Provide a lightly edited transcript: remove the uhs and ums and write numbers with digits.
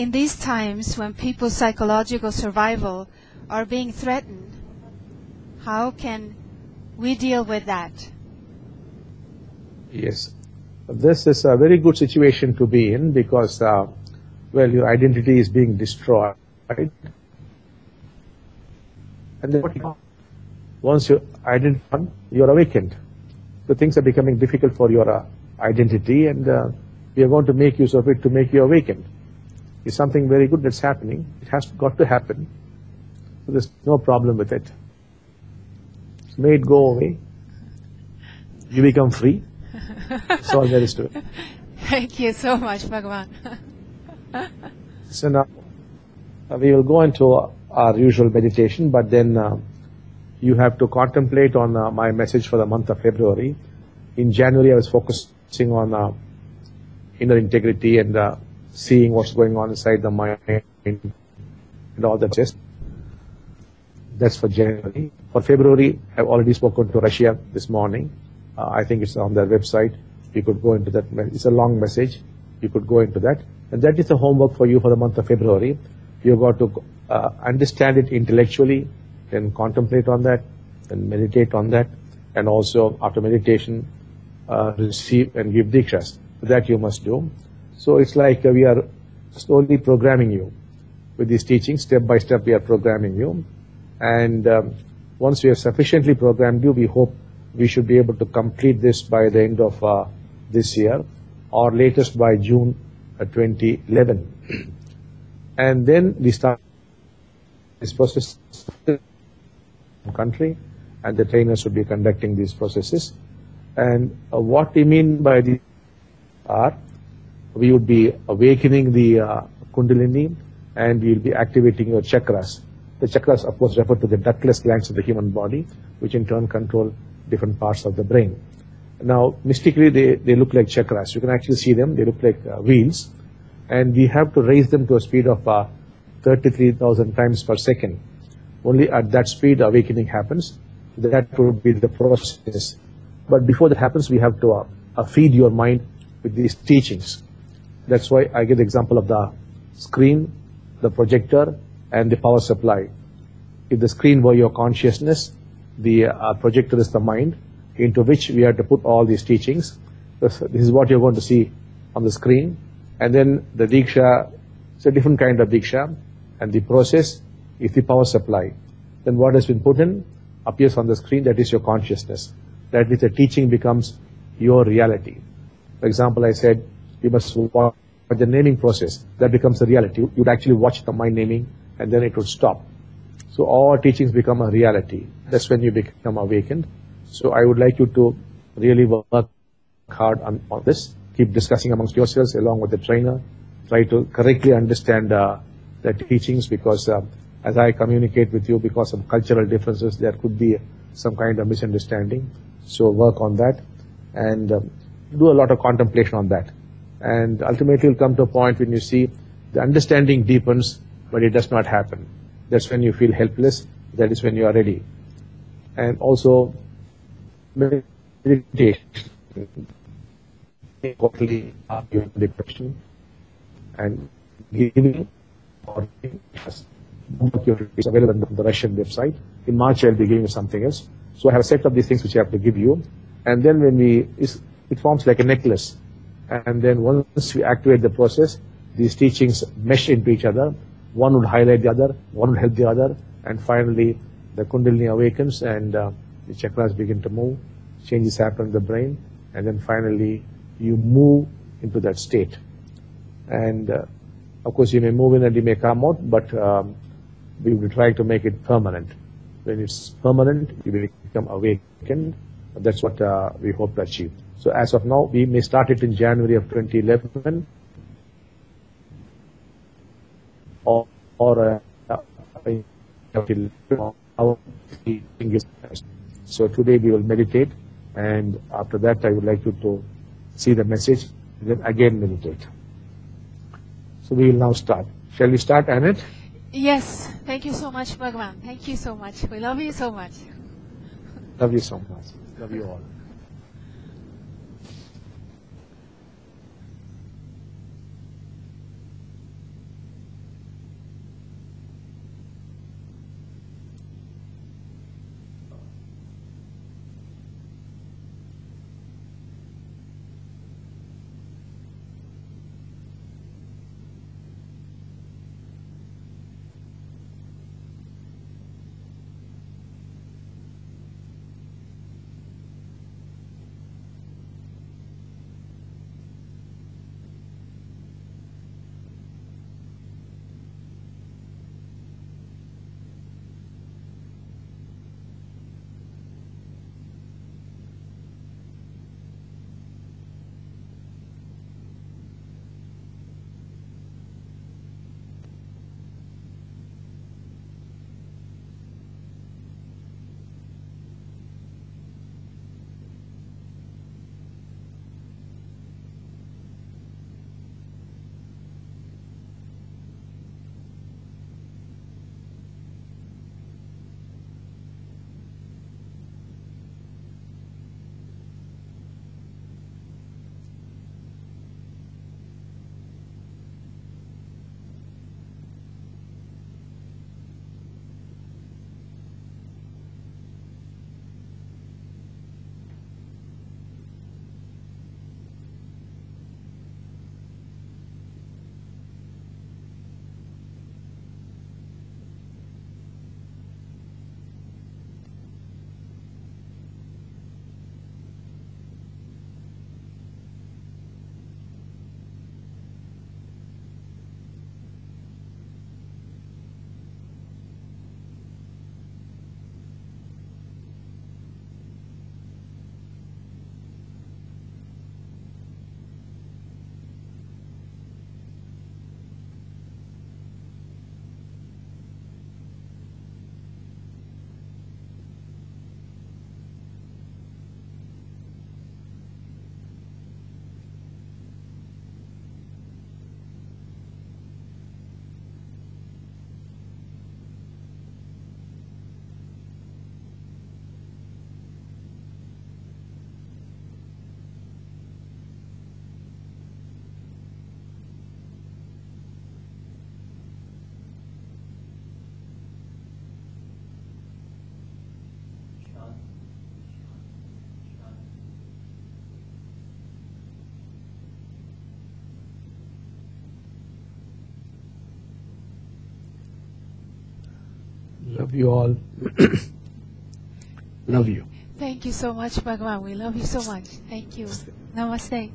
in these times when people's psychological survival are being threatened, how can we deal with that? Yes. This is a very good situation to be in because, well, your identity is being destroyed. And then once you're identified, you're awakened. So things are becoming difficult for your identity, and we are going to make use of it to make you awakened. It's something very good that's happening. It has got to happen. So there's no problem with it. So may it go away. You become free. That's all there is to it. Thank you so much, Bhagavan. So now we will go into our usual meditation, but then you have to contemplate on my message for the month of February. In January, I was focusing on inner integrity and seeing what's going on inside the mind and all that. That's for January. For February, I've already spoken to Russia this morning. I think it's on their website. You could go into that. It's a long message. You could go into that. And that is the homework for you for the month of February. You've got to understand it intellectually, then contemplate on that, then meditate on that, and also after meditation, receive and give dikshas. That you must do. So it's like we are slowly programming you with these teachings. Step by step, we are programming you. And once we have sufficiently programmed you, we hope we should be able to complete this by the end of this year, or latest by June 2011. And then we start this process in the country, and the trainers should be conducting these processes. And what we mean by these are, we would be awakening the Kundalini, and we will be activating your chakras. The chakras, of course, refer to the ductless glands of the human body, which in turn control different parts of the brain. Now, mystically, they look like chakras. You can actually see them. They look like wheels. And we have to raise them to a speed of 33,000 times per second. Only at that speed, awakening happens. That would be the process. But before that happens, we have to feed your mind with these teachings. That's why I give the example of the screen, the projector, and the power supply. If the screen were your consciousness, the projector is the mind, into which we have to put all these teachings. This is what you're going to see on the screen. And then the diksha, it's a different kind of diksha, and the process is the power supply. Then what has been put in appears on the screen, that is your consciousness. That is, the teaching becomes your reality. For example, I said, you must watch the naming process. That becomes a reality. You'd actually watch the mind naming, and then it would stop. So all teachings become a reality. That's when you become awakened. So I would like you to really work hard on this. Keep discussing amongst yourselves along with the trainer. Try to correctly understand the teachings, because as I communicate with you, because of cultural differences, there could be some kind of misunderstanding. So work on that, and do a lot of contemplation on that. And ultimately you'll come to a point when you see the understanding deepens, but it does not happen. That's when you feel helpless. That is when you are ready. And also meditation. Quarterly the question and giving or is available on the Russian website. In March I'll be giving you something else. So I have a set of these things which I have to give you, and then when it forms like a necklace, and then once we activate the process, these teachings mesh into each other. One would highlight the other, one would help the other, and finally the Kundalini awakens, and the chakras begin to move, changes happen in the brain, and then finally you move into that state. And of course you may move in and you may come out, but we will try to make it permanent. When it's permanent, you will become awakened. That's what we hope to achieve. So as of now, we may start it in January of 2011, so today we will meditate, and after that I would like you to see the message, and then again meditate. So we will now start. Shall we start, Annette? Yes. Thank you so much, Bhagavan. Thank you so much. We love you so much. Love you so much. Love you all. Love you all. Love you. Thank you so much, Bhagavan. We love you so much. Thank you. Namaste.